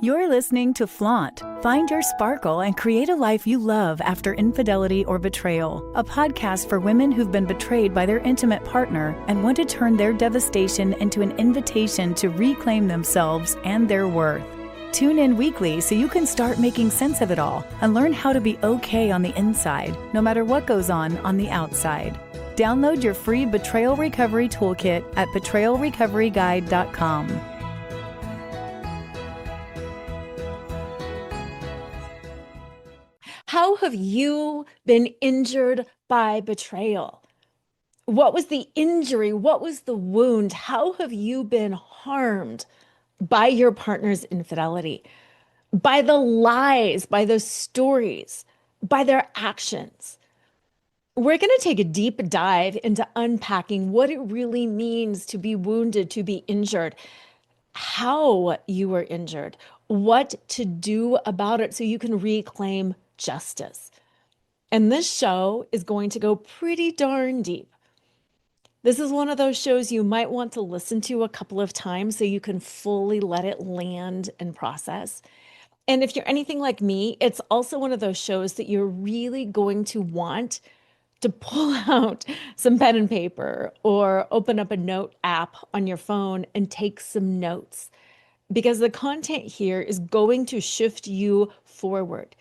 You're listening to Flaunt. Find your sparkle and create a life you love after infidelity or betrayal. A podcast for women who've been betrayed by their intimate partner and want to turn their devastation into an invitation to reclaim themselves and their worth. Tune in weekly so you can start making sense of it all and learn how to be okay on the inside, no matter what goes on the outside. Download your free Betrayal Recovery Toolkit at betrayalrecoveryguide.com. How have you been injured by betrayal? What was the injury? What was the wound? How have you been harmed by your partner's infidelity, by the lies, by the stories, by their actions? We're going to take a deep dive into unpacking what it really means to be wounded, to be injured, how you were injured, what to do about it so you can reclaim justice. And this show is going to go pretty darn deep. This is one of those shows you might want to listen to a couple of times so you can fully let it land and process. And if you're anything like me, it's also one of those shows that you're really going to want to pull out some pen and paper or open up a note app on your phone and take some notes, because the content here is going to shift you forward.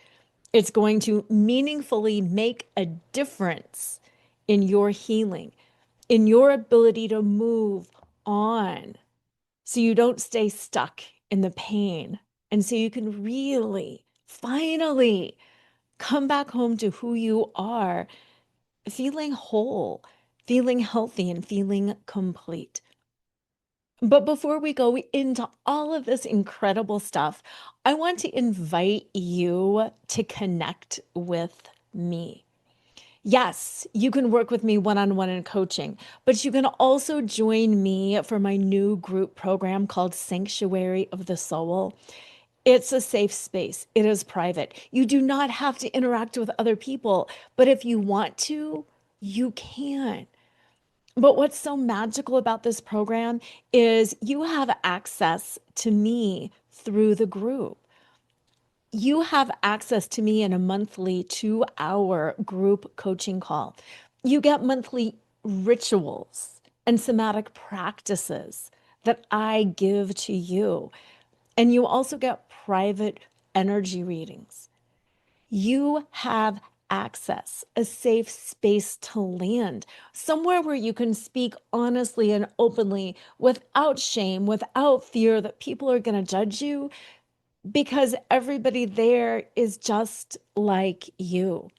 It's going to meaningfully make a difference in your healing, in your ability to move on, so you don't stay stuck in the pain. And so you can really, finally come back home to who you are, feeling whole, feeling healthy, and feeling complete. But before we go into all of this incredible stuff, I want to invite you to connect with me. Yes, you can work with me one-on-one in coaching, but you can also join me for my new group program called Sanctuary of the Soul. It's a safe space. It is private. You do not have to interact with other people, but if you want to, you can. But what's so magical about this program is you have access to me through the group. You have access to me in a monthly 2-hour group coaching call. You get monthly rituals and somatic practices that I give to you. And you also get private energy readings. You have access, a safe space to land, somewhere where you can speak honestly and openly without shame, without fear that people are going to judge you, because everybody there is just like you.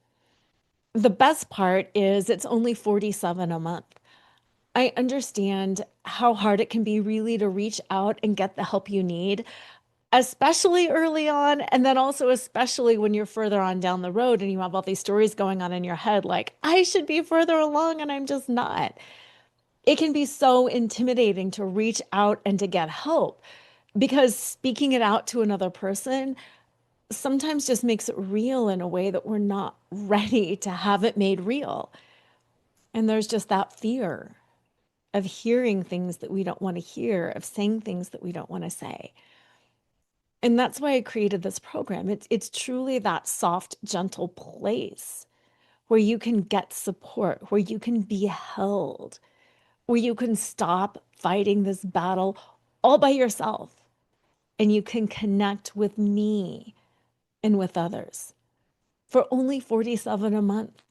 The best part is it's only $47 a month. I understand how hard it can be really to reach out and get the help you need, especially early on, and then also especially when you're further on down the road and you have all these stories going on in your head, like, I should be further along and I'm just not. It can be so intimidating to reach out and to get help, because speaking it out to another person sometimes just makes it real in a way that we're not ready to have it made real. And there's just that fear of hearing things that we don't want to hear, of saying things that we don't want to say. And that's why I created this program. It's truly that soft, gentle place where you can get support, where you can be held, where you can stop fighting this battle all by yourself, and you can connect with me and with others. For only $47 a month,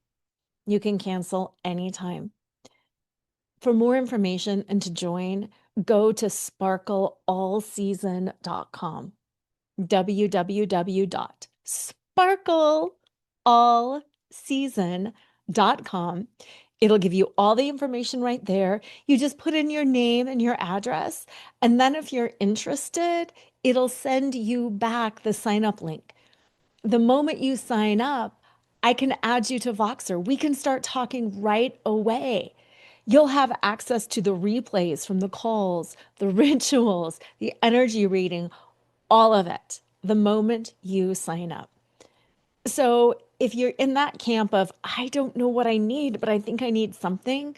you can cancel anytime. For more information and to join, go to sparkleallseason.com. www.sparkleallseason.com. It'll give you all the information right there. You just put in your name and your address, and then if you're interested, it'll send you back the sign up link. The moment you sign up, I can add you to Voxer. We can start talking right away. You'll have access to the replays from the calls, the rituals, the energy reading, all of it, the moment you sign up. So if you're in that camp of, I don't know what I need, but I think I need something,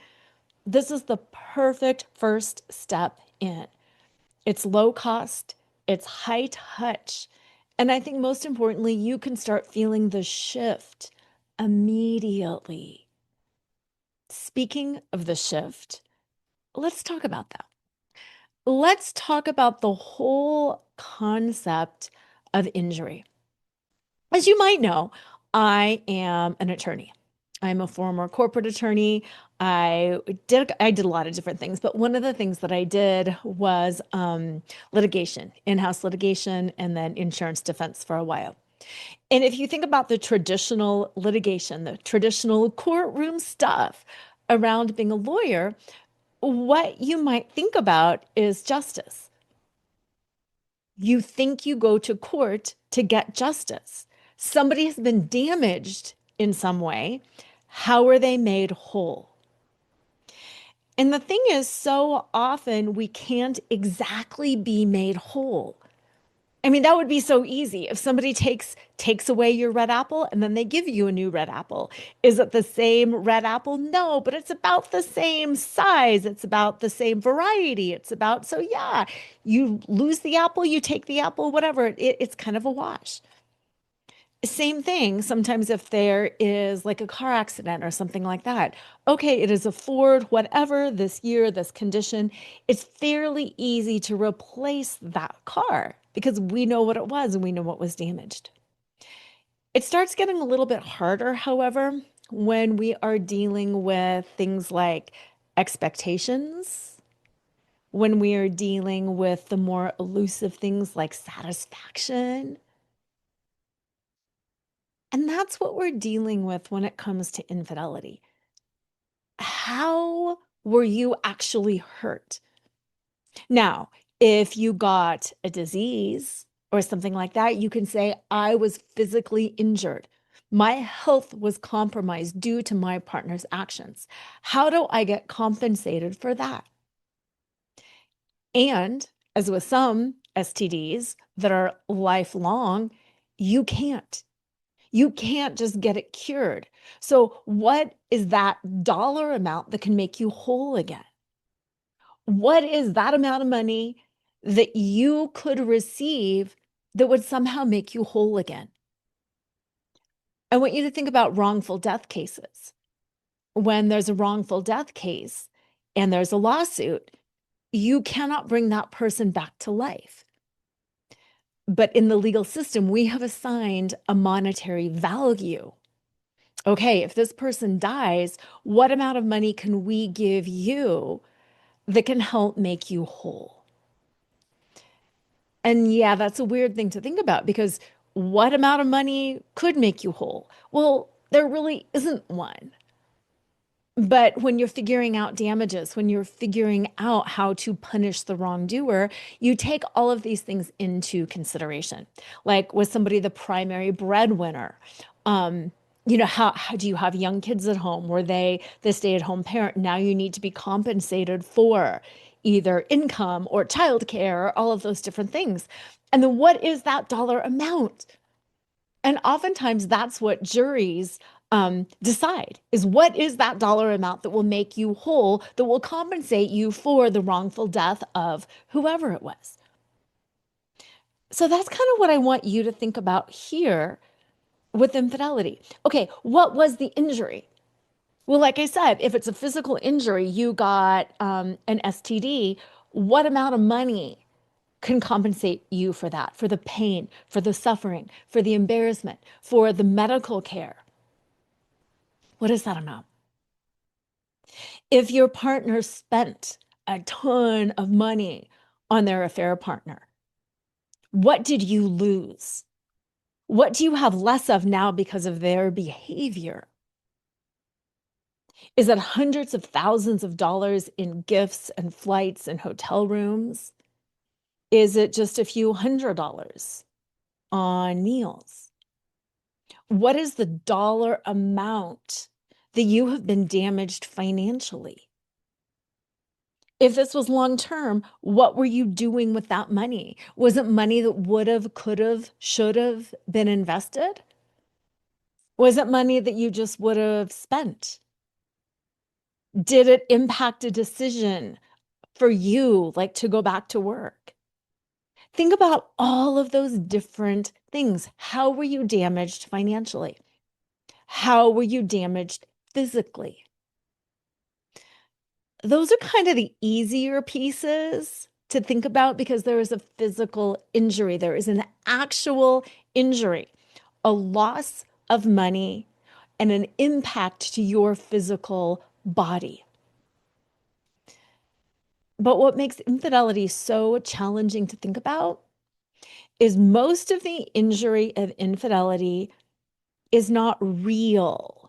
this is the perfect first step in. It's low cost, it's high touch. And I think most importantly, you can start feeling the shift immediately. Speaking of the shift, let's talk about that. Let's talk about the whole concept of injury. As you might know, I am an attorney. I'm a former corporate attorney. I did a lot of different things, but one of the things that I did was litigation, in-house litigation, and then insurance defense for a while. And if you think about the traditional litigation, the traditional courtroom stuff around being a lawyer, what you might think about is justice. You think you go to court to get justice. Somebody has been damaged in some way. How are they made whole? And the thing is, so often we can't exactly be made whole. I mean, that would be so easy. If somebody takes away your red apple and then they give you a new red apple. Is it the same red apple? No, but it's about the same size. It's about the same variety. It's about, so yeah, you lose the apple, you take the apple, whatever. It's kind of a wash. Same thing, sometimes if there is like a car accident or something like that. Okay, it is a Ford, whatever, this year, this condition. It's fairly easy to replace that car because we know what it was and we know what was damaged. It starts getting a little bit harder, however, when we are dealing with things like expectations, when we are dealing with the more elusive things like satisfaction. And that's what we're dealing with when it comes to infidelity. How were you actually hurt? Now, if you got a disease or something like that, you can say, I was physically injured. My health was compromised due to my partner's actions. How do I get compensated for that? And as with some STDs that are lifelong, you can't. You can't just get it cured. So, what is that dollar amount that can make you whole again? What is that amount of money that you could receive that would somehow make you whole again? I want you to think about wrongful death cases. When there's a wrongful death case and there's a lawsuit, you cannot bring that person back to life. But in the legal system, we have assigned a monetary value. Okay, if this person dies, what amount of money can we give you that can help make you whole? And yeah, that's a weird thing to think about because what amount of money could make you whole? Well, there really isn't one. But when you're figuring out damages, when you're figuring out how to punish the wrongdoer, you take all of these things into consideration. Like, was somebody the primary breadwinner? Um, how do you have young kids at home? Were they the stay-at-home parent? Now you need to be compensated for either income or childcare or all of those different things. And then what is that dollar amount? And oftentimes that's what juries decide is what is that dollar amount that will make you whole, that will compensate you for the wrongful death of whoever it was. So that's kind of what I want you to think about here with infidelity. Okay, what was the injury? Well, like I said, if it's a physical injury, you got an STD, what amount of money can compensate you for that, for the pain, for the suffering, for the embarrassment, for the medical care? What is that amount? If your partner spent a ton of money on their affair partner, what did you lose? What do you have less of now because of their behavior? Is it hundreds of thousands of dollars in gifts and flights and hotel rooms? Is it just a few $100s on meals? What is the dollar amount that you have been damaged financially? If this was long term, what were you doing with that money? Was it money that would have, could have, should have been invested? Was it money that you just would have spent? Did it impact a decision for you, like to go back to work? Think about all of those different things. How were you damaged financially? How were you damaged physically? Those are kind of the easier pieces to think about because there is a physical injury. There is an actual injury, a loss of money, and an impact to your physical body. But what makes infidelity so challenging to think about is most of the injury of infidelity is not real.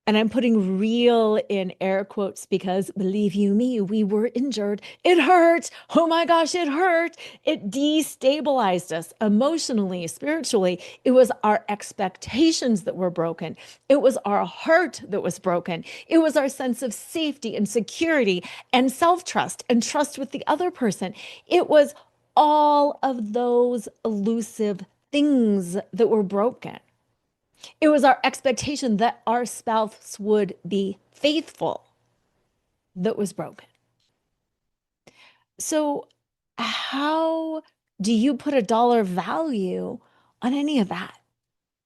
And I'm putting real in air quotes because believe you me, we were injured. It hurt. Oh my gosh, it hurt. It destabilized us emotionally, spiritually. It was our expectations that were broken. It was our heart that was broken. It was our sense of safety and security and self-trust and trust with the other person. It was all of those elusive things that were broken. It was our expectation that our spouse would be faithful that was broken. So, how do you put a dollar value on any of that?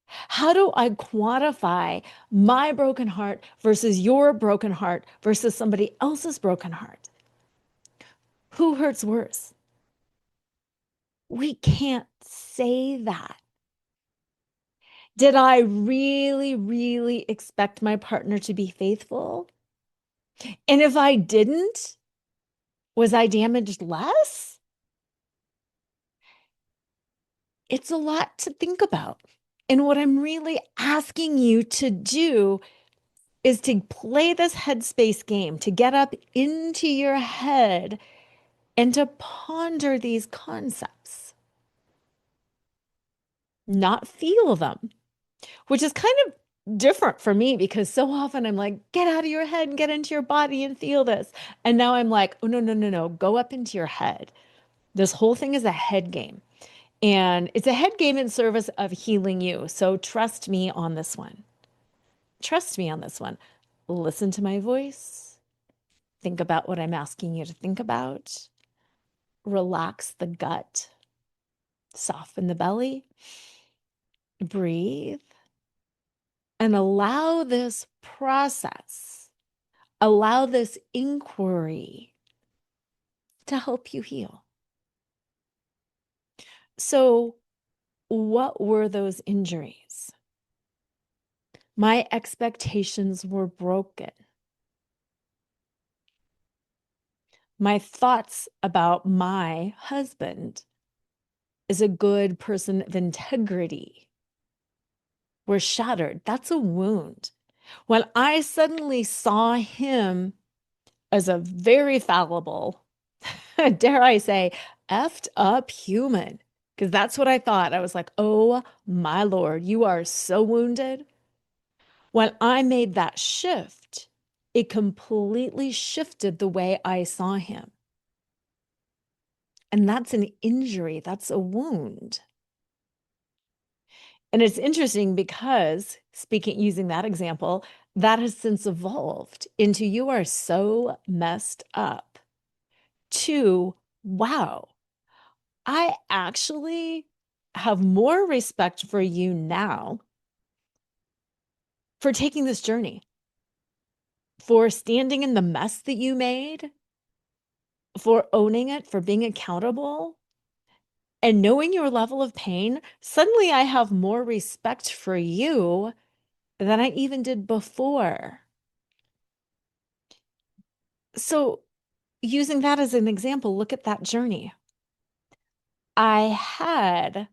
How do I quantify my broken heart versus your broken heart versus somebody else's broken heart? Who hurts worse? We can't say that. Did I really, really expect my partner to be faithful? And if I didn't, was I damaged less? It's a lot to think about. And what I'm really asking you to do is to play this headspace game, to get up into your head and to ponder these concepts, not feel them, which is kind of different for me because so often I'm like, get out of your head and get into your body and feel this. And now I'm like, oh, no, no, no, no, go up into your head. This whole thing is a head game. And it's a head game in service of healing you. So trust me on this one. Trust me on this one. Listen to my voice. Think about what I'm asking you to think about. Relax the gut. Soften the belly. Breathe. And allow this process, allow this inquiry to help you heal. So, what were those injuries? My expectations were broken. My thoughts about my husband is a good person of integrity were shattered. That's a wound. When I suddenly saw him as a very fallible, dare I say, effed up human, because that's what I thought. I was like, oh my Lord, you are so wounded. When I made that shift, it completely shifted the way I saw him. And that's an injury, that's a wound. And it's interesting because using that example, that has since evolved into you are so messed up to, wow, I actually have more respect for you now for taking this journey, for standing in the mess that you made, for owning it, for being accountable. And knowing your level of pain, suddenly I have more respect for you than I even did before. So, using that as an example, look at that journey. I had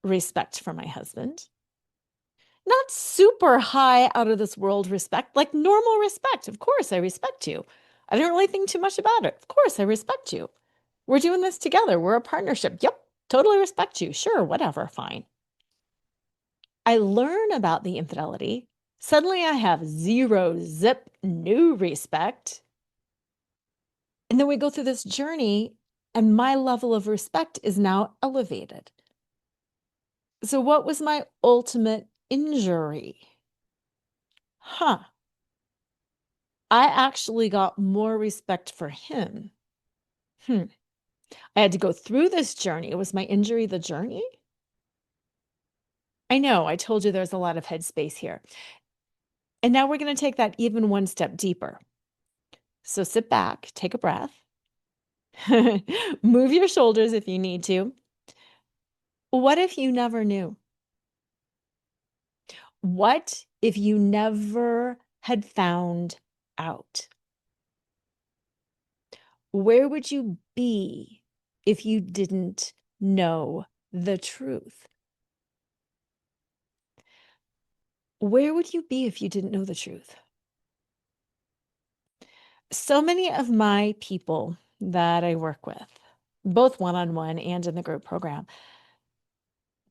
respect for my husband, not super high out of this world respect, like normal respect. Of course, I respect you. I didn't really think too much about it. Of course, I respect you. We're doing this together. We're a partnership. Yep, totally respect you. Sure, whatever, fine. I learn about the infidelity. Suddenly I have zero, zip, no respect. And then we go through this journey, and my level of respect is now elevated. So, what was my ultimate injury? I actually got more respect for him. I had to go through this journey. Was my injury the journey? I know, I told you there's a lot of headspace here. And now we're going to take that even one step deeper. So sit back, take a breath, move your shoulders if you need to. What if you never knew? What if you never had found out? Where would you be if you didn't know the truth? Where would you be if you didn't know the truth? So many of my people that I work with, both one-on-one and in the group program,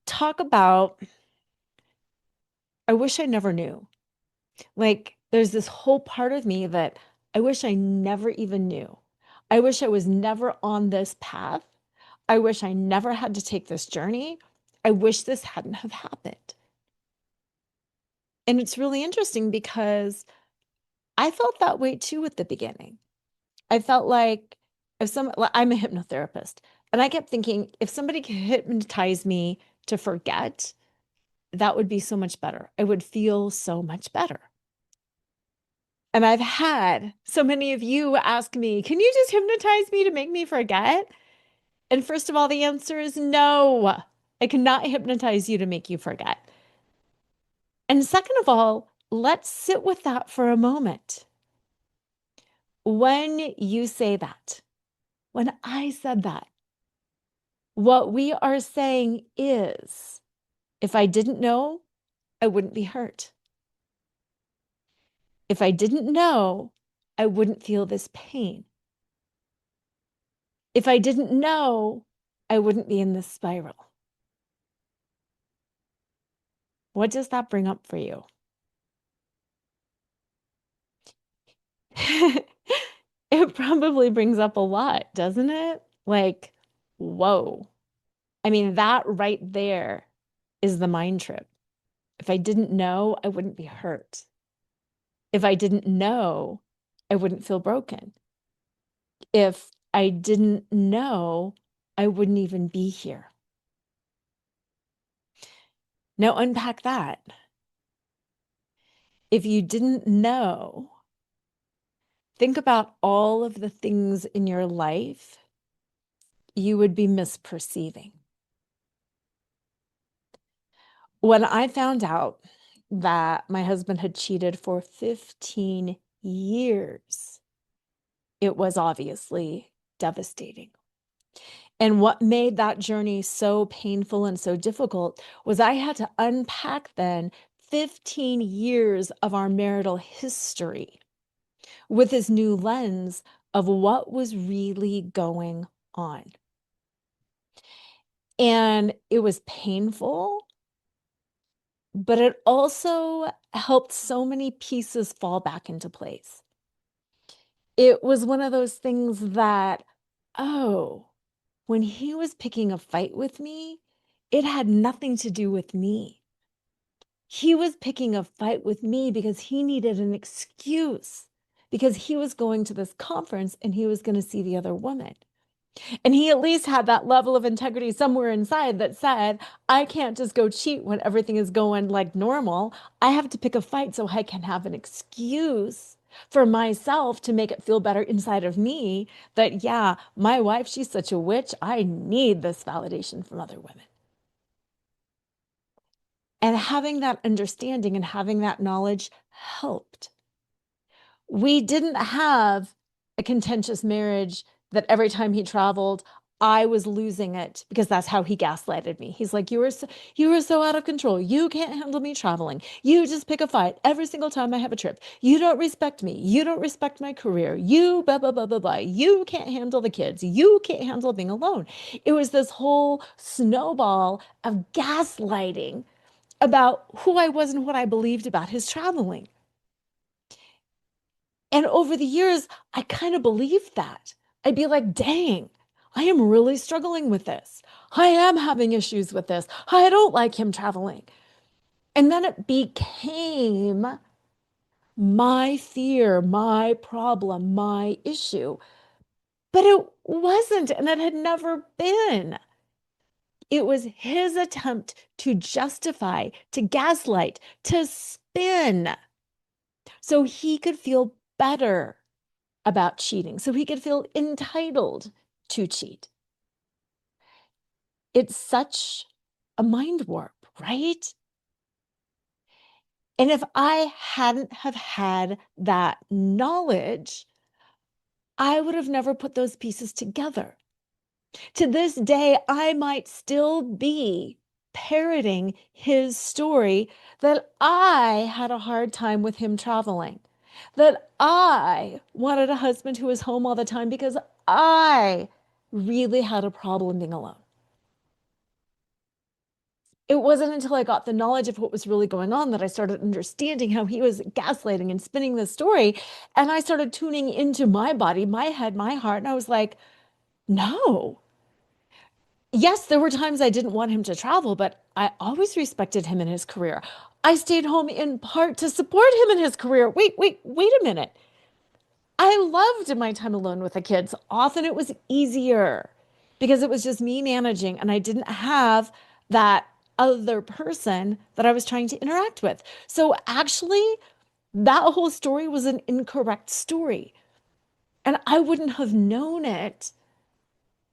talk about, I wish I never knew. Like, there's this whole part of me that I wish I never even knew. I wish I was never on this path. I wish I never had to take this journey. I wish this hadn't have happened. And it's really interesting because I felt that way too at the beginning. I felt like I'm a hypnotherapist, and I kept thinking if somebody could hypnotize me to forget, that would be so much better. I would feel so much better. And I've had so many of you ask me, can you just hypnotize me to make me forget? And first of all, the answer is no. I cannot hypnotize you to make you forget. And second of all, let's sit with that for a moment. When you say that, when I said that, what we are saying is, if I didn't know, I wouldn't be hurt. If I didn't know, I wouldn't feel this pain. If I didn't know, I wouldn't be in this spiral. What does that bring up for you? It probably brings up a lot, doesn't it? Like, whoa. I mean, that right there is the mind trip. If I didn't know, I wouldn't be hurt. If I didn't know, I wouldn't feel broken. If I didn't know, I wouldn't even be here. Now unpack that. If you didn't know, think about all of the things in your life you would be misperceiving. When I found out that my husband had cheated for 15 years, it was obviously devastating. And what made that journey so painful and so difficult was I had to unpack then 15 years of our marital history with this new lens of what was really going on. And it was painful, but it also helped so many pieces fall back into place. It was one of those things that, oh, when he was picking a fight with me, it had nothing to do with me. He was picking a fight with me because he needed an excuse, because he was going to this conference and he was going to see the other woman. And he at least had that level of integrity somewhere inside that said, I can't just go cheat when everything is going like normal. I have to pick a fight so I can have an excuse for myself to make it feel better inside of me that, yeah, my wife, she's such a witch. I need this validation from other women. And having that understanding and having that knowledge helped. We didn't have a contentious marriage that every time he traveled, I was losing it because that's how he gaslighted me. He's like, you were so out of control. You can't handle me traveling. You just pick a fight every single time I have a trip. You don't respect me. You don't respect my career. You blah, blah, blah, blah, blah. You can't handle the kids. You can't handle being alone. It was this whole snowball of gaslighting about who I was and what I believed about his traveling. And over the years, I kind of believed that. I'd be like, dang, I am really struggling with this. I am having issues with this. I don't like him traveling. And then it became my fear, my problem, my issue. But it wasn't, and it had never been. It was his attempt to justify, to gaslight, to spin so he could feel better about cheating, so he could feel entitled to cheat. It's such a mind warp, right? And if I hadn't have had that knowledge, I would have never put those pieces together. To this day, I might still be parroting his story that I had a hard time with him traveling, that I wanted a husband who was home all the time because I really had a problem being alone. It wasn't until I got the knowledge of what was really going on that I started understanding how he was gaslighting and spinning the story. And I started tuning into my body, my head, my heart. And I was like, no. Yes, there were times I didn't want him to travel, but I always respected him in his career. I stayed home in part to support him in his career. Wait a minute. I loved my time alone with the kids. Often it was easier because it was just me managing and I didn't have that other person that I was trying to interact with. So actually, that whole story was an incorrect story. And I wouldn't have known it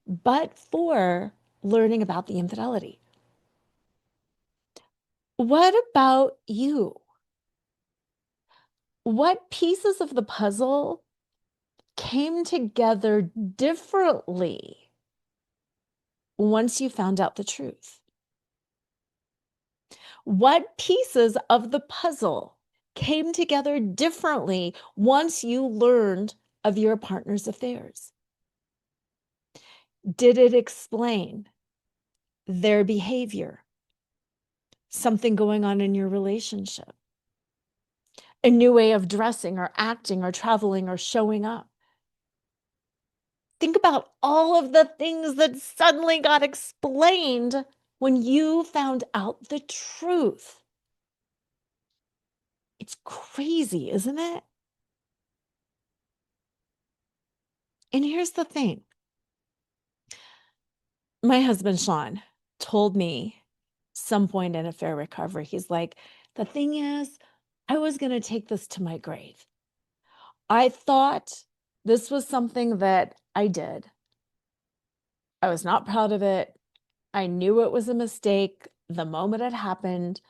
but for learning about the infidelity. What about you? What pieces of the puzzle came together differently once you found out the truth? What pieces of the puzzle came together differently once you learned of your partner's affairs? Did it explain their behavior, something going on in your relationship, a new way of dressing or acting or traveling or showing up? Think about all of the things that suddenly got explained when you found out the truth. It's crazy, isn't it? And here's the thing. My husband, Sean, told me some point in affair recovery, he's like, the thing is, I was going to take this to my grave. I thought this was something that I did. I was not proud of it. I knew it was a mistake the moment it happened.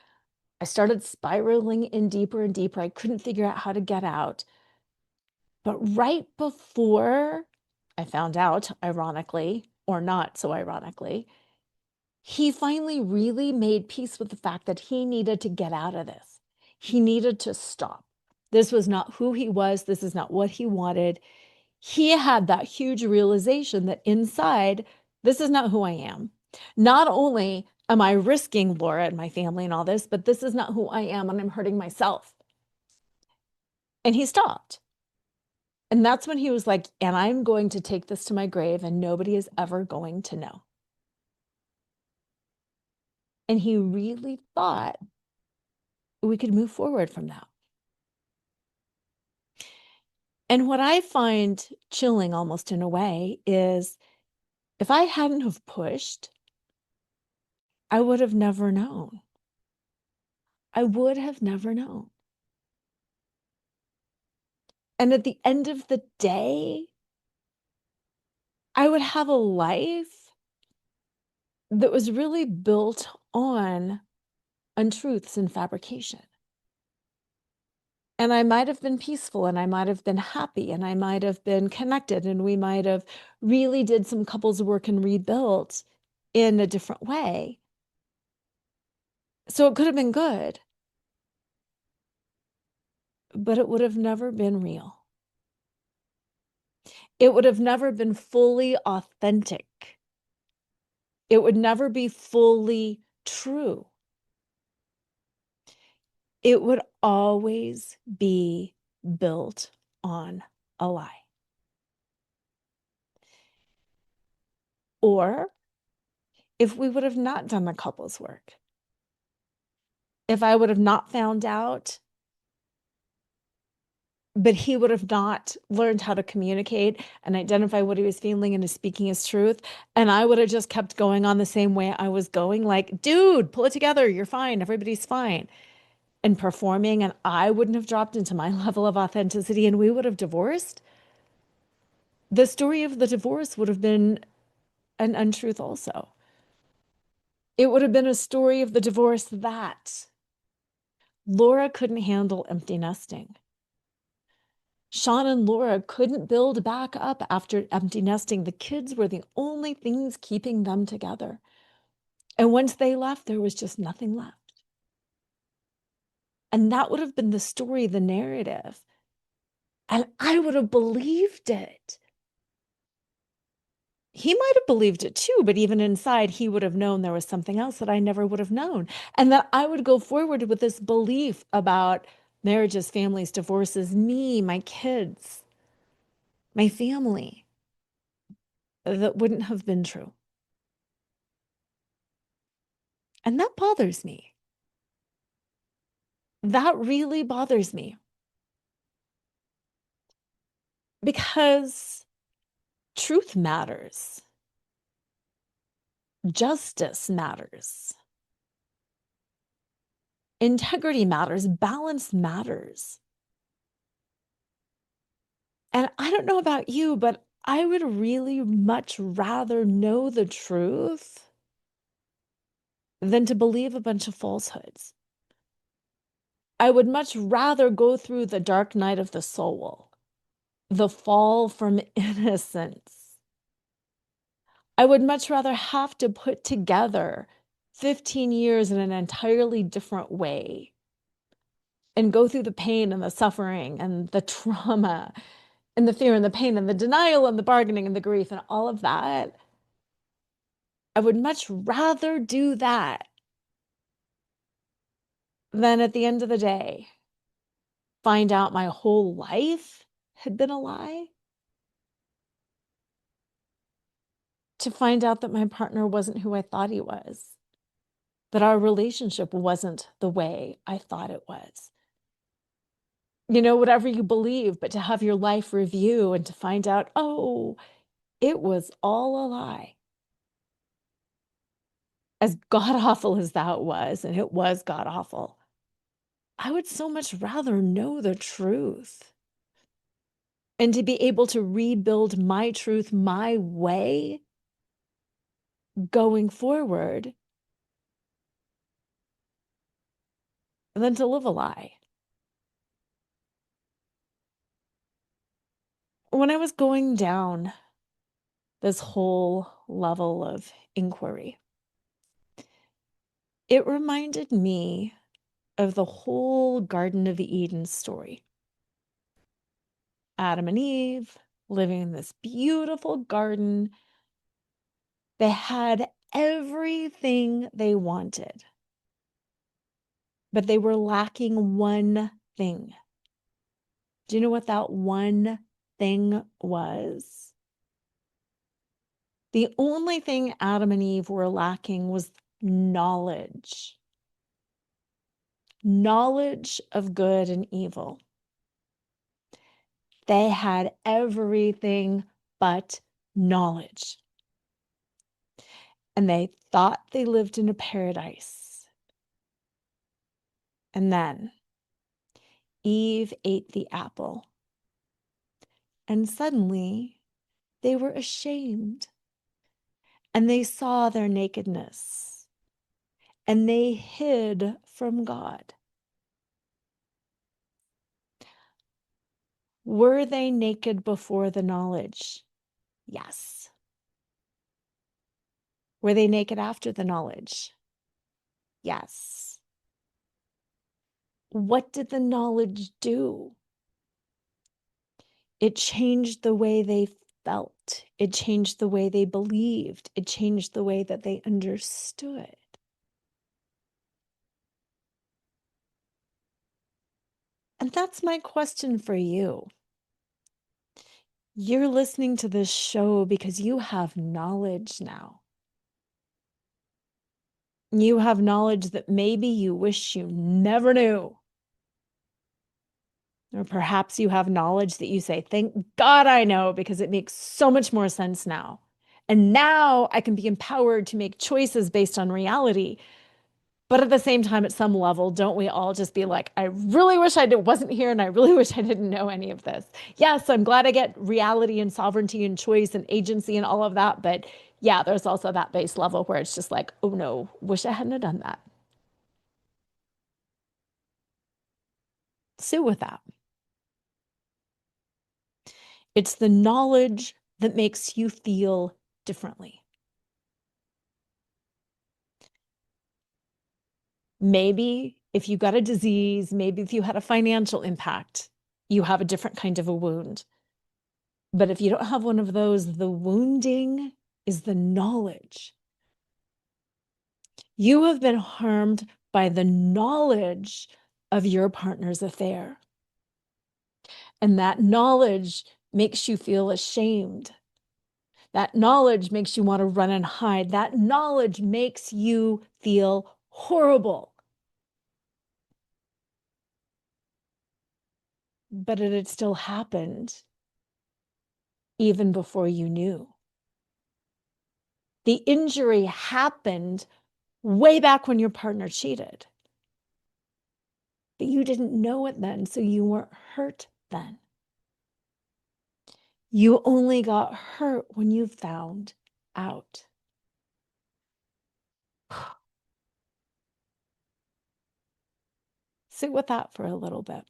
I started spiraling in deeper and deeper. I couldn't figure out how to get out. But right before I found out, ironically, or not so ironically, he finally really made peace with the fact that he needed to get out of this. He needed to stop. This was not who he was. This is not what he wanted. He had that huge realization that inside, this is not who I am. Not only am I risking Lora and my family and all this, but this is not who I am, and I'm hurting myself. And he stopped. And that's when he was like, and I'm going to take this to my grave, and nobody is ever going to know. And he really thought we could move forward from that. And what I find chilling almost in a way is if I hadn't have pushed, I would have never known. I would have never known. And at the end of the day, I would have a life that was really built on untruths and fabrication. And I might have been peaceful and I might have been happy and I might have been connected and we might have really did some couples work and rebuilt in a different way. So it could have been good, but it would have never been real. It would have never been fully authentic. It would never be fully true. It would always be built on a lie. Or if we would have not done the couples work, if I would have not found out but he would have not learned how to communicate and identify what he was feeling and is speaking his truth. And I would have just kept going on the same way I was going, like, dude, pull it together. You're fine. Everybody's fine. And performing. And I wouldn't have dropped into my level of authenticity and we would have divorced. The story of the divorce would have been an untruth also. It would have been a story of the divorce that Lora couldn't handle empty nesting. Sean and Lora couldn't build back up after empty nesting. The kids were the only things keeping them together. And once they left, there was just nothing left. And that would have been the story, the narrative. And I would have believed it. He might have believed it too, but even inside, he would have known there was something else that I never would have known. And that I would go forward with this belief about marriages, families, divorces, me, my kids, my family. That wouldn't have been true. And that bothers me. That really bothers me. Because truth matters. Justice matters. Integrity matters. Balance matters. And I don't know about you, but I would really much rather know the truth than to believe a bunch of falsehoods. I would much rather go through the dark night of the soul, the fall from innocence. I would much rather have to put together 15 years in an entirely different way and go through the pain and the suffering and the trauma and the fear and the pain and the denial and the bargaining and the grief and all of that. I would much rather do that than at the end of the day find out my whole life had been a lie. To find out that my partner wasn't who I thought he was, that our relationship wasn't the way I thought it was. You know, whatever you believe, but to have your life review and to find out, oh, it was all a lie. As god-awful as that was, and it was god-awful, I would so much rather know the truth. And to be able to rebuild my truth my way going forward than to live a lie. When I was going down this whole level of inquiry, it reminded me of the whole Garden of Eden story. Adam and Eve living in this beautiful garden. They had everything they wanted, but they were lacking one thing. Do you know what that one thing was? The only thing Adam and Eve were lacking was knowledge. Knowledge of good and evil. They had everything but knowledge. And they thought they lived in a paradise. And then Eve ate the apple. And suddenly they were ashamed. And they saw their nakedness. And they hid from God. Were they naked before the knowledge? Yes. Were they naked after the knowledge? Yes. What did the knowledge do? It changed the way they felt. It changed the way they believed. It changed the way that they understood. And that's my question for you. You're listening to this show because you have knowledge now. You have knowledge that maybe you wish you never knew. Or perhaps you have knowledge that you say, thank God I know, because it makes so much more sense now. And now I can be empowered to make choices based on reality. But at the same time, at some level, don't we all just be like, I really wish wasn't here and I really wish I didn't know any of this. Yes, I'm glad I get reality and sovereignty and choice and agency and all of that. But yeah, there's also that base level where it's just like, oh no, wish I hadn't have done that. So with that, it's the knowledge that makes you feel differently. Maybe if you got a disease, maybe if you had a financial impact, you have a different kind of a wound. But if you don't have one of those, the wounding is the knowledge. You have been harmed by the knowledge of your partner's affair. And that knowledge makes you feel ashamed. That knowledge makes you want to run and hide. That knowledge makes you feel horrible. But it had still happened even before you knew. The injury happened way back when your partner cheated. But you didn't know it then, so you weren't hurt then. You only got hurt when you found out. Sit with that for a little bit.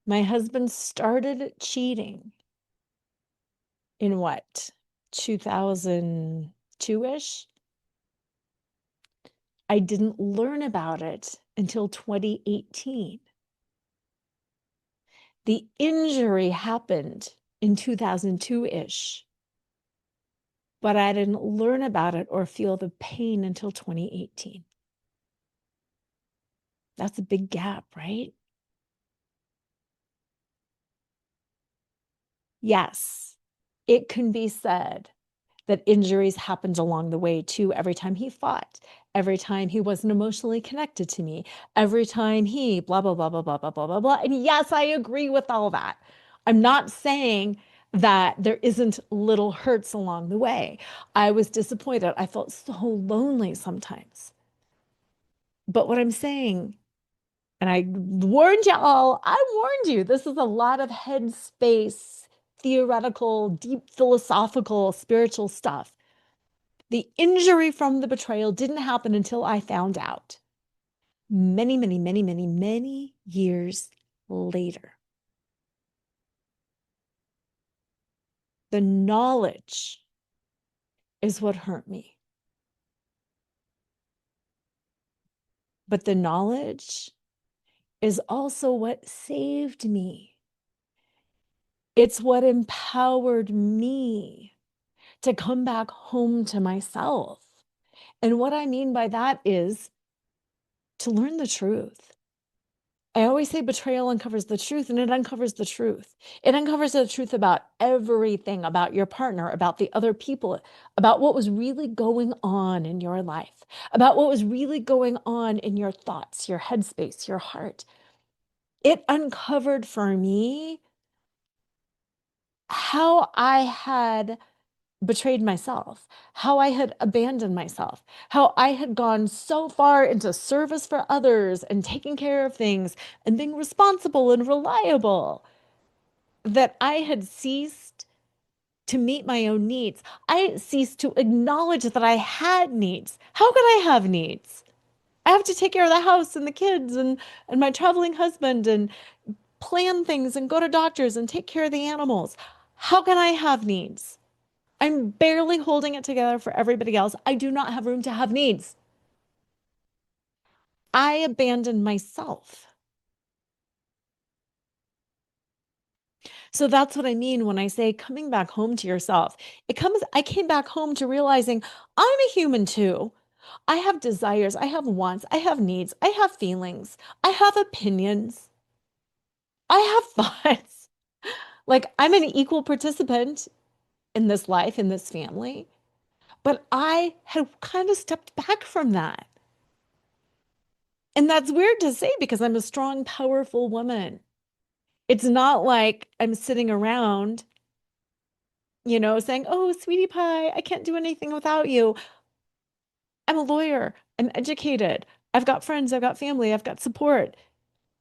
My husband started cheating in what, 2002-ish? I didn't learn about it until 2018. The injury happened in 2002-ish, but I didn't learn about it or feel the pain until 2018. That's a big gap, right? Yes, it can be said that injuries happened along the way too. Every time he fought, every time he wasn't emotionally connected to me, every time he blah, blah, blah, blah, blah, blah, blah, blah, blah. And yes, I agree with all that. I'm not saying that there isn't little hurts along the way. I was disappointed. I felt so lonely sometimes. But what I'm saying, and I warned you all, I warned you, this is a lot of headspace, theoretical, deep philosophical, spiritual stuff. The injury from the betrayal didn't happen until I found out. Many, many, many, many, many years later. The knowledge is what hurt me. But the knowledge is also what saved me. It's what empowered me to come back home to myself. And what I mean by that is to learn the truth. I always say betrayal uncovers the truth, and it uncovers the truth. It uncovers the truth about everything, about your partner, about the other people, about what was really going on in your life, about what was really going on in your thoughts, your headspace, your heart. It uncovered for me how I had betrayed myself, how I had abandoned myself, how I had gone so far into service for others and taking care of things and being responsible and reliable that I had ceased to meet my own needs. I ceased to acknowledge that I had needs. How could I have needs? I have to take care of the house and the kids and my traveling husband and plan things and go to doctors and take care of the animals. How can I have needs? I'm barely holding it together for everybody else. I do not have room to have needs. I abandoned myself. So that's what I mean when I say coming back home to yourself. I came back home to realizing I'm a human too. I have desires, I have wants, I have needs, I have feelings, I have opinions, I have thoughts. Like I'm an equal participant in this life, in this family, but I had kind of stepped back from that. And that's weird to say because I'm a strong, powerful woman. It's not like I'm sitting around, saying, "Oh, sweetie pie, I can't do anything without you." I'm a lawyer. I'm educated. I've got friends. I've got family. I've got support.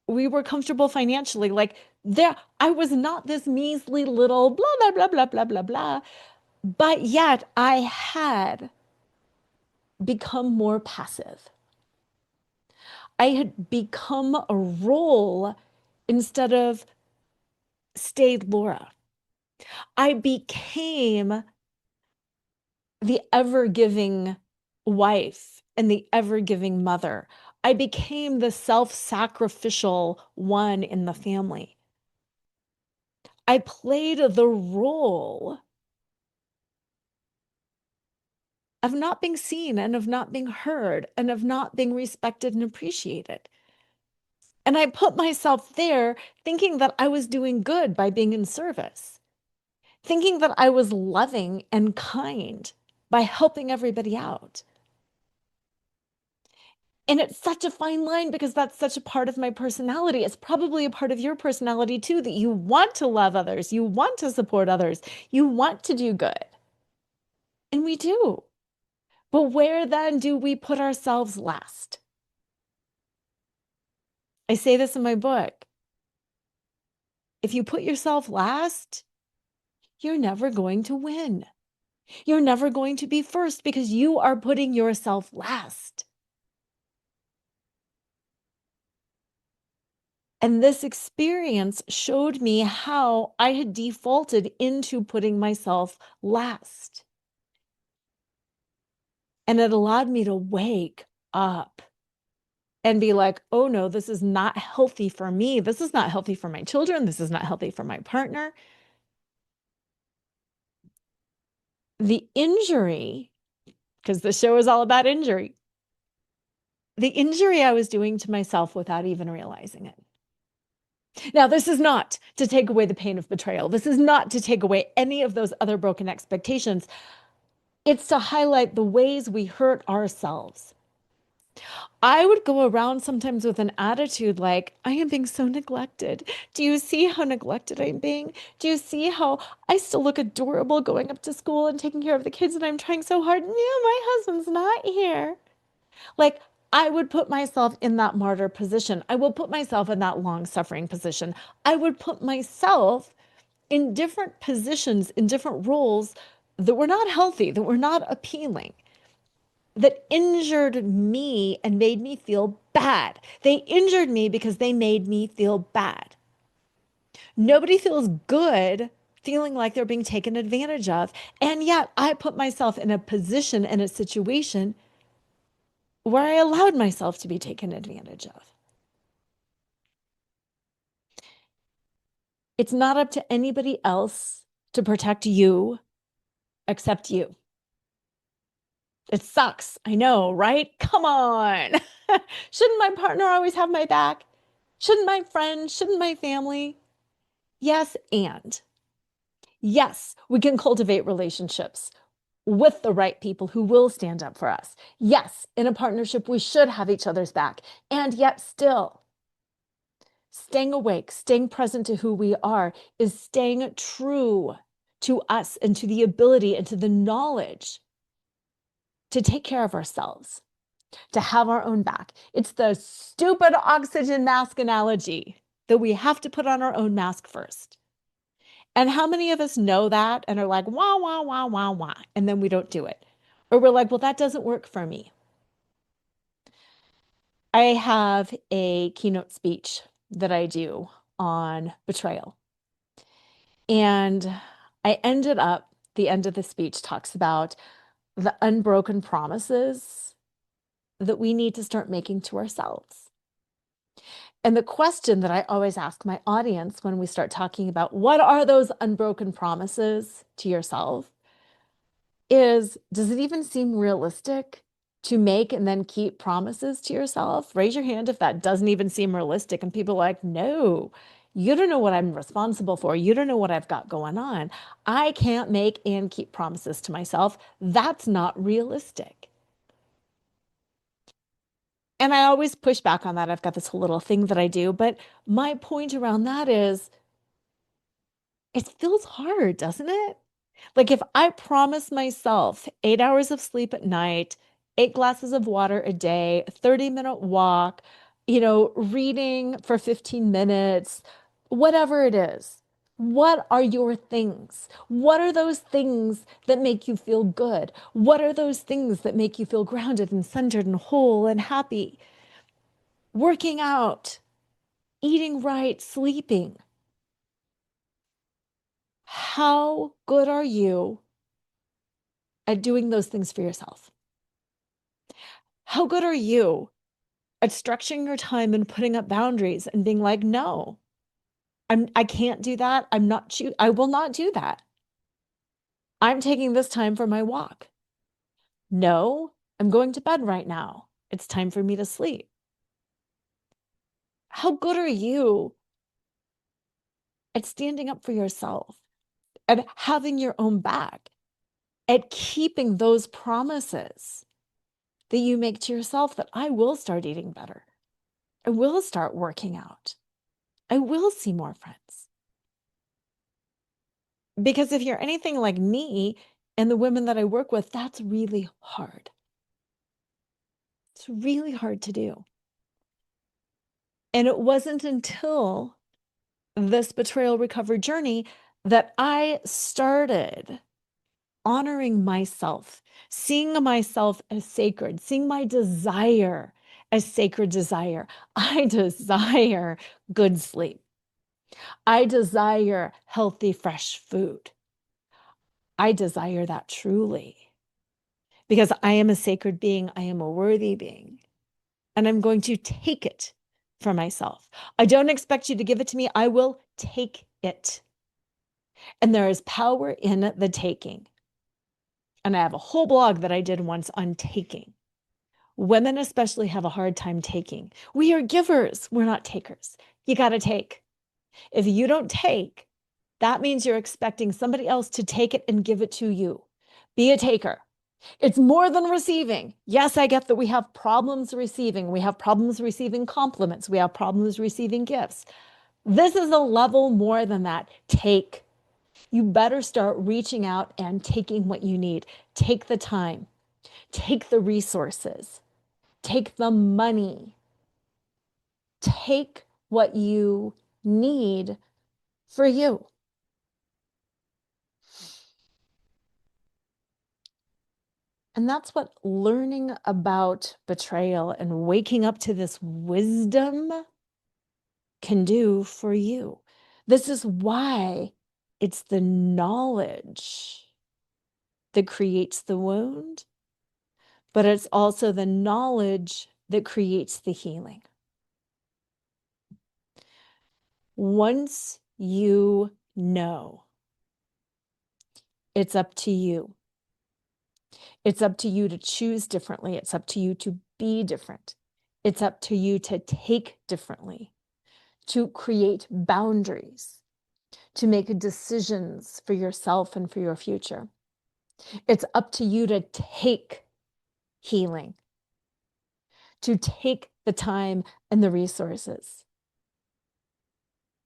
We were comfortable financially. Like there, I was not this measly little blah, blah, blah, blah, blah, blah, blah. But yet I had become more passive. I had become a role instead of stayed Laura. I became the ever-giving wife and the ever-giving mother. I became the self-sacrificial one in the family. I played the role of not being seen and of not being heard and of not being respected and appreciated. And I put myself there thinking that I was doing good by being in service, thinking that I was loving and kind by helping everybody out. And it's such a fine line because that's such a part of my personality. It's probably a part of your personality too, that you want to love others, you want to support others, you want to do good. And we do. But where then do we put ourselves last? I say this in my book. If you put yourself last, you're never going to win. You're never going to be first because you are putting yourself last. And this experience showed me how I had defaulted into putting myself last. And it allowed me to wake up and be like, oh no, this is not healthy for me. This is not healthy for my children. This is not healthy for my partner. The injury, because the show is all about injury, the injury I was doing to myself without even realizing it. Now, this is not to take away the pain of betrayal. This is not to take away any of those other broken expectations. It's to highlight the ways we hurt ourselves. I would go around sometimes with an attitude like, I am being so neglected. Do you see how neglected I'm being? Do you see how I still look adorable going up to school and taking care of the kids and I'm trying so hard? No, my husband's not here. Like, I would put myself in that martyr position. I will put myself in that long-suffering position. I would put myself in different positions, in different roles that were not healthy, that were not appealing, that injured me and made me feel bad. They injured me because they made me feel bad. Nobody feels good feeling like they're being taken advantage of. And yet I put myself in a position, in a situation where I allowed myself to be taken advantage of. It's not up to anybody else to protect you except you. It sucks. I know, right? Come on. Shouldn't my partner always have my back? Shouldn't my friends? Shouldn't my family? Yes, and yes, we can cultivate relationships with the right people who will stand up for us. Yes, in a partnership, we should have each other's back. And yet still, staying awake, staying present to who we are is staying true to us and to the ability and to the knowledge to take care of ourselves, to have our own back. It's the stupid oxygen mask analogy that we have to put on our own mask first. And how many of us know that and are like, wah, wah, wah, wah, wah, and then we don't do it? Or we're like, well, that doesn't work for me. I have a keynote speech that I do on betrayal. And I ended up, the end of the speech talks about the unbroken promises that we need to start making to ourselves. And the question that I always ask my audience when we start talking about what are those unbroken promises to yourself is, does it even seem realistic to make and then keep promises to yourself? Raise your hand if that doesn't even seem realistic. And people are like, no, you don't know what I'm responsible for. You don't know what I've got going on. I can't make and keep promises to myself. That's not realistic. And I always push back on that. I've got this whole little thing that I do. But my point around that is it feels hard, doesn't it? Like if I promise myself 8 hours of sleep at night, 8 glasses of water a day, a 30-minute walk, reading for 15 minutes, whatever it is. What are your things? What are those things that make you feel good? What are those things that make you feel grounded and centered and whole and happy? Working out, eating right, sleeping. How good are you at doing those things for yourself? How good are you at structuring your time and putting up boundaries and being like, no, I can't do that. I will not do that. I'm taking this time for my walk. No, I'm going to bed right now. It's time for me to sleep. How good are you at standing up for yourself, at having your own back, at keeping those promises that you make to yourself that I will start eating better. I will start working out. I will see more friends. Because if you're anything like me and the women that I work with, that's really hard. It's really hard to do. And it wasn't until this betrayal recovery journey that I started honoring myself, seeing myself as sacred, seeing my desire as sacred desire. I desire good sleep. I desire healthy, fresh food. I desire that truly because I am a sacred being. I am a worthy being, and I'm going to take it for myself. I don't expect you to give it to me. I will take it. And there is power in the taking. And I have a whole blog that I did once on taking. Women especially have a hard time taking. We are givers. We're not takers. You got to take. If you don't take, that means you're expecting somebody else to take it and give it to you. Be a taker. It's more than receiving. Yes, I get that we have problems receiving. We have problems receiving compliments. We have problems receiving gifts. This is a level more than that. Take. You better start reaching out and taking what you need. Take the time. Take the resources. Take the money. Take what you need for you. And that's what learning about betrayal and waking up to this wisdom can do for you. This is why it's the knowledge that creates the wound, but it's also the knowledge that creates the healing. Once you know, it's up to you. It's up to you to choose differently. It's up to you to be different. It's up to you to take differently, to create boundaries, to make decisions for yourself and for your future. It's up to you to take healing, to take the time and the resources,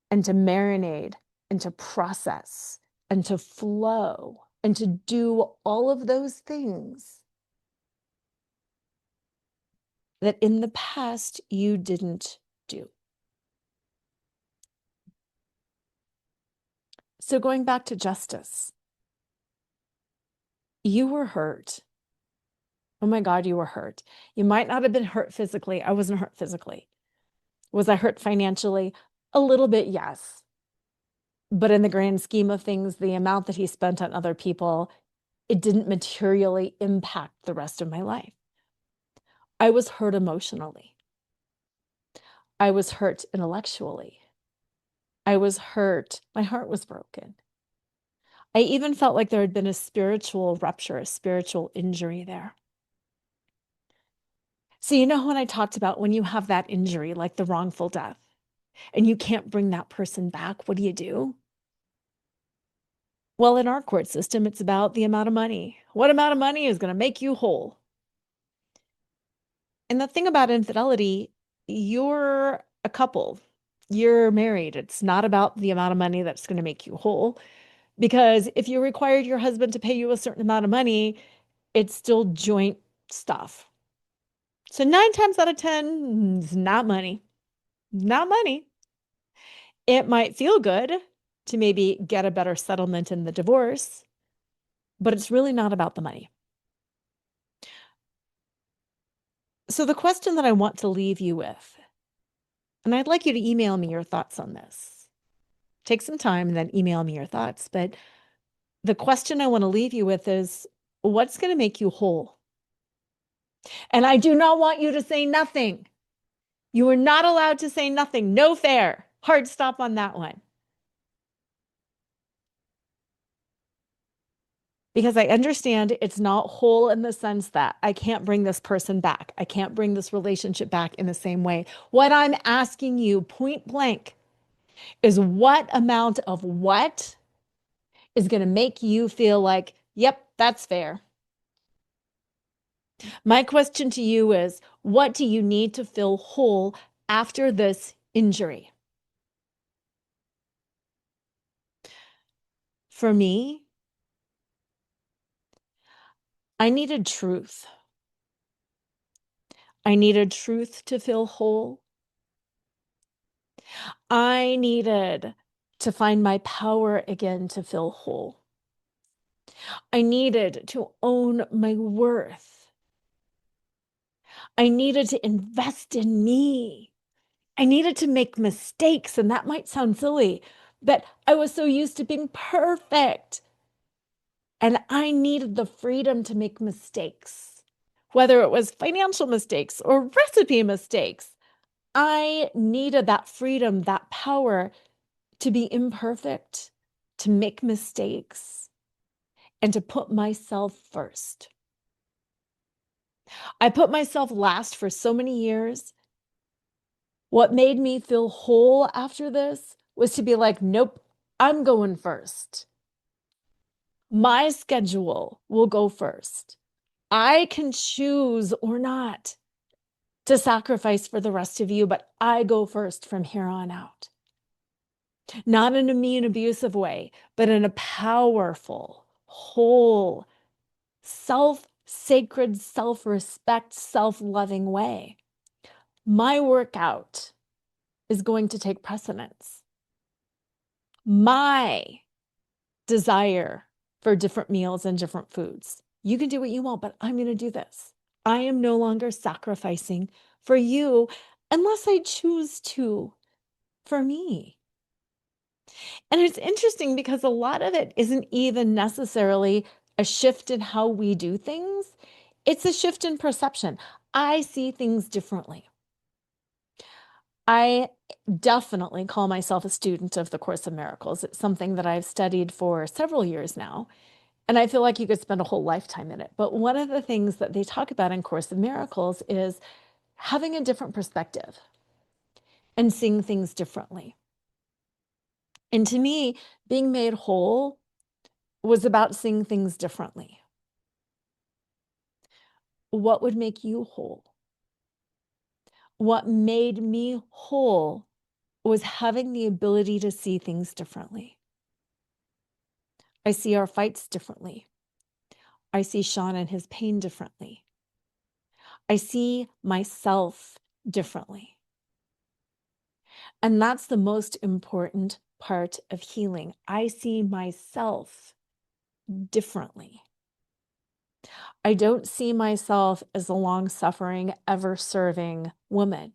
and to marinate and to process and to flow and to do all of those things that in the past you didn't do. So going back to justice, you were hurt. Oh my God, you were hurt. You might not have been hurt physically. I wasn't hurt physically. Was I hurt financially? A little bit, yes. But in the grand scheme of things, the amount that he spent on other people, it didn't materially impact the rest of my life. I was hurt emotionally. I was hurt intellectually. I was hurt. My heart was broken. I even felt like there had been a spiritual rupture, a spiritual injury there. So, when I talked about when you have that injury, like the wrongful death, and you can't bring that person back, what do you do? Well, in our court system, it's about the amount of money. What amount of money is going to make you whole? And the thing about infidelity, you're a couple, you're married. It's not about the amount of money that's going to make you whole. Because if you required your husband to pay you a certain amount of money, it's still joint stuff. So 9 times out of 10, it's not money. Not money. It might feel good to maybe get a better settlement in the divorce, but it's really not about the money. So the question that I want to leave you with, and I'd like you to email me your thoughts on this. Take some time and then email me your thoughts. But the question I want to leave you with is, what's going to make you whole? And I do not want you to say nothing. You are not allowed to say nothing. No fair. Hard stop on that one. Because I understand it's not whole in the sense that I can't bring this person back. I can't bring this relationship back in the same way. What I'm asking you point blank is what amount of what is going to make you feel like, yep, that's fair. My question to you is, what do you need to feel whole after this injury? For me, I needed truth. I needed truth to feel whole. I needed to find my power again to feel whole. I needed to own my worth. I needed to invest in me. I needed to make mistakes, and that might sound silly, but I was so used to being perfect. And I needed the freedom to make mistakes, whether it was financial mistakes or recipe mistakes. I needed that freedom, that power to be imperfect, to make mistakes, and to put myself first. I put myself last for so many years. What made me feel whole after this was to be like, nope, I'm going first. My schedule will go first. I can choose or not to sacrifice for the rest of you, but I go first from here on out. Not in a mean, abusive way, but in a powerful, whole, self-sacred, self-respect, self-loving way. My workout is going to take precedence. My desire for different meals and different foods. You can do what you want, but I'm going to do this. I am no longer sacrificing for you unless I choose to for me. And it's interesting because a lot of it isn't even necessarily a shift in how we do things. It's a shift in perception. I see things differently. I definitely call myself a student of the Course of Miracles. It's something that I've studied for several years now, and I feel like you could spend a whole lifetime in it. But one of the things that they talk about in Course of Miracles is having a different perspective and seeing things differently. And to me, being made whole was about seeing things differently. What would make you whole? What made me whole was having the ability to see things differently. I see our fights differently. I see Sean and his pain differently. I see myself differently. And that's the most important part of healing. I see myself differently. I don't see myself as a long-suffering, ever-serving woman.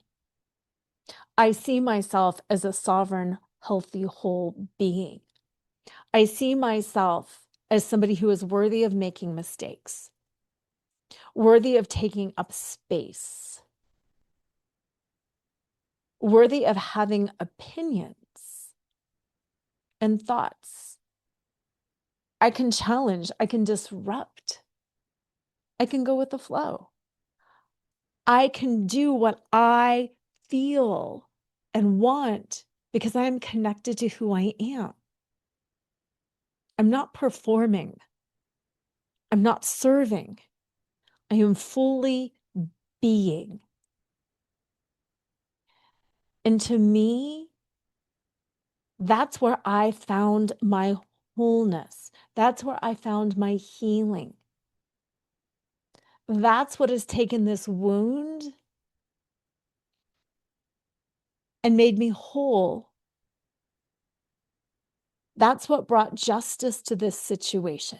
I see myself as a sovereign, healthy, whole being. I see myself as somebody who is worthy of making mistakes, worthy of taking up space, worthy of having opinions and thoughts. I can challenge, I can disrupt, I can go with the flow. I can do what I feel and want because I'm connected to who I am. I'm not performing. I'm not serving. I am fully being. And to me, that's where I found my wholeness. That's where I found my healing. That's what has taken this wound and made me whole. That's what brought justice to this situation.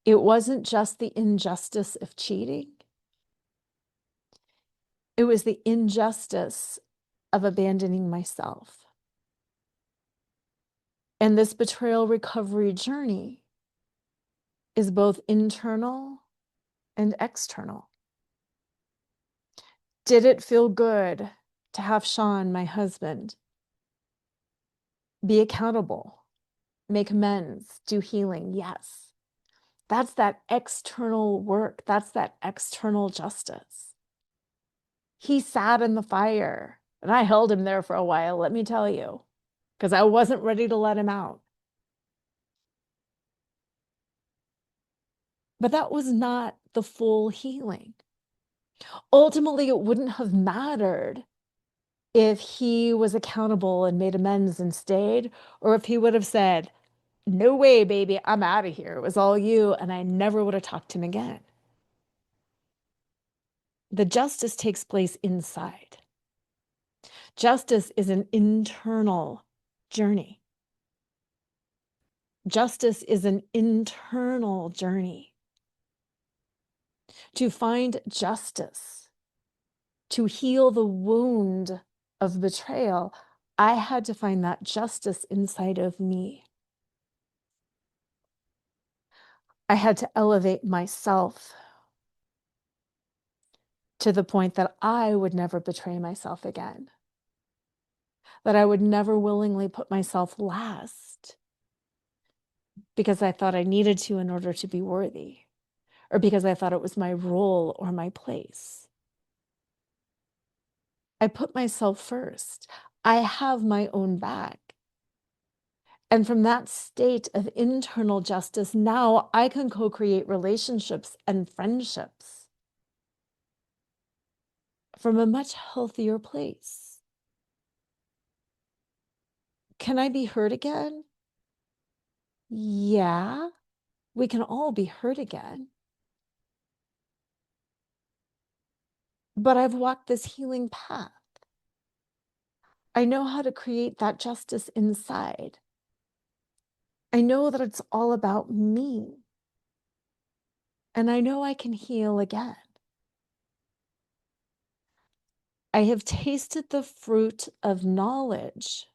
It wasn't just the injustice of cheating. It was the injustice of abandoning myself. And this betrayal recovery journey is both internal and external. Did it feel good to have Sean, my husband, be accountable, make amends, do healing? Yes. That's that external work. That's that external justice. He sat in the fire, and I held him there for a while, let me tell you, because I wasn't ready to let him out. But that was not the full healing. Ultimately, it wouldn't have mattered if he was accountable and made amends and stayed, or if he would have said, no way, baby, I'm out of here. It was all you, and I never would have talked to him again. The justice takes place inside. Justice is an internal journey. Justice is an internal journey. To find justice, to heal the wound of betrayal, I had to find that justice inside of me. I had to elevate myself to the point that I would never betray myself again, that I would never willingly put myself last because I thought I needed to in order to be worthy, or because I thought it was my role or my place. I put myself first. I have my own back. And from that state of internal justice, now I can co-create relationships and friendships from a much healthier place. Can I be hurt again? Yeah, we can all be hurt again. But I've walked this healing path. I know how to create that justice inside. I know that it's all about me. And I know I can heal again. I have tasted the fruit of knowledge.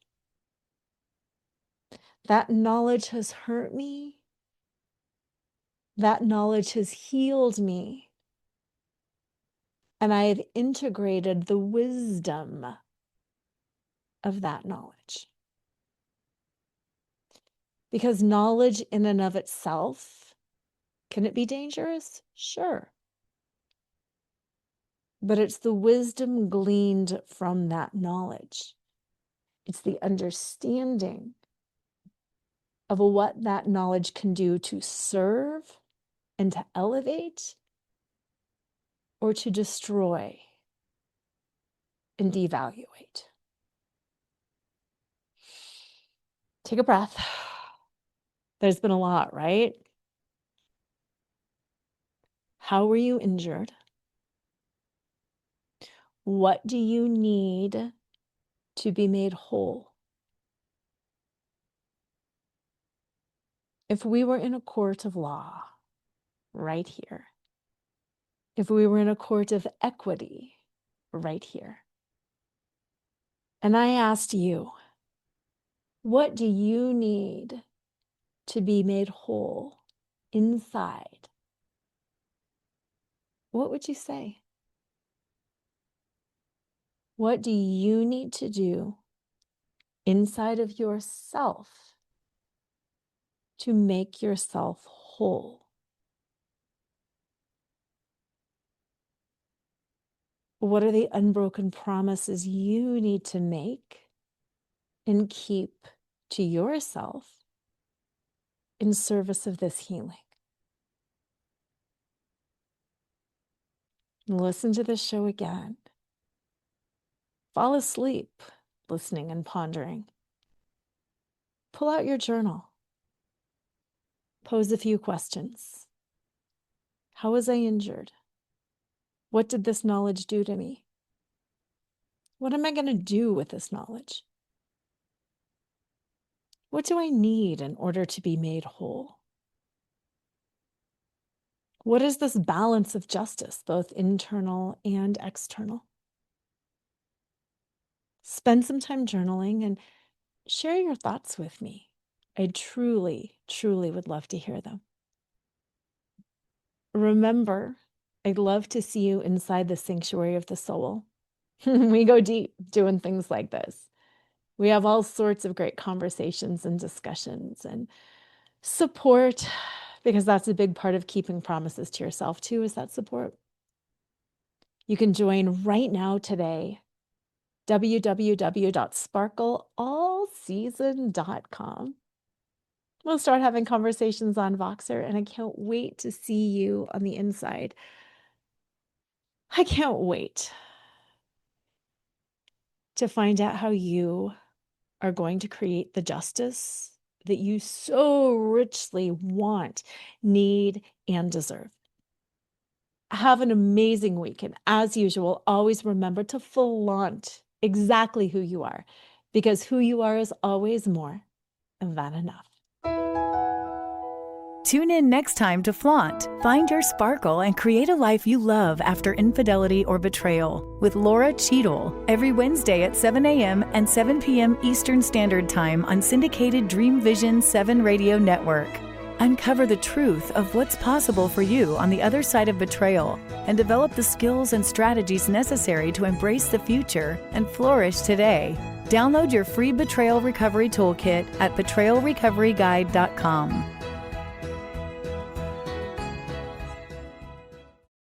That knowledge has hurt me. That knowledge has healed me. And I have integrated the wisdom of that knowledge. Because knowledge in and of itself, can it be dangerous? Sure. But it's the wisdom gleaned from that knowledge. It's the understanding of what that knowledge can do to serve and to elevate, or to destroy and devaluate. Take a breath. There's been a lot, right? How were you injured? What do you need to be made whole? If we were in a court of law, right here, if we were in a court of equity, right here, and I asked you, what do you need to be made whole inside? What would you say? What do you need to do inside of yourself to make yourself whole? What are the unbroken promises you need to make and keep to yourself in service of this healing? Listen to this show again. Fall asleep listening and pondering. Pull out your journal. Pose a few questions. How was I injured? What did this knowledge do to me? What am I going to do with this knowledge? What do I need in order to be made whole? What is this balance of justice, both internal and external? Spend some time journaling and share your thoughts with me. I truly, truly would love to hear them. Remember, I'd love to see you inside the sanctuary of the soul. We go deep doing things like this. We have all sorts of great conversations and discussions and support, because that's a big part of keeping promises to yourself too, is that support. You can join right now today, www.sparkleallseason.com. We'll start having conversations on Voxer, and I can't wait to see you on the inside. I can't wait to find out how you are going to create the justice that you so richly want, need, and deserve. Have an amazing week. And as usual, always remember to flaunt exactly who you are, because who you are is always more than enough. Tune in next time to Flaunt, find your sparkle, and create a life you love after infidelity or betrayal with Lora Cheadle every Wednesday at 7 a.m. and 7 p.m. Eastern Standard Time on syndicated Dream Vision 7 Radio Network. Uncover the truth of what's possible for you on the other side of betrayal and develop the skills and strategies necessary to embrace the future and flourish today. Download your free Betrayal Recovery Toolkit at betrayalrecoveryguide.com.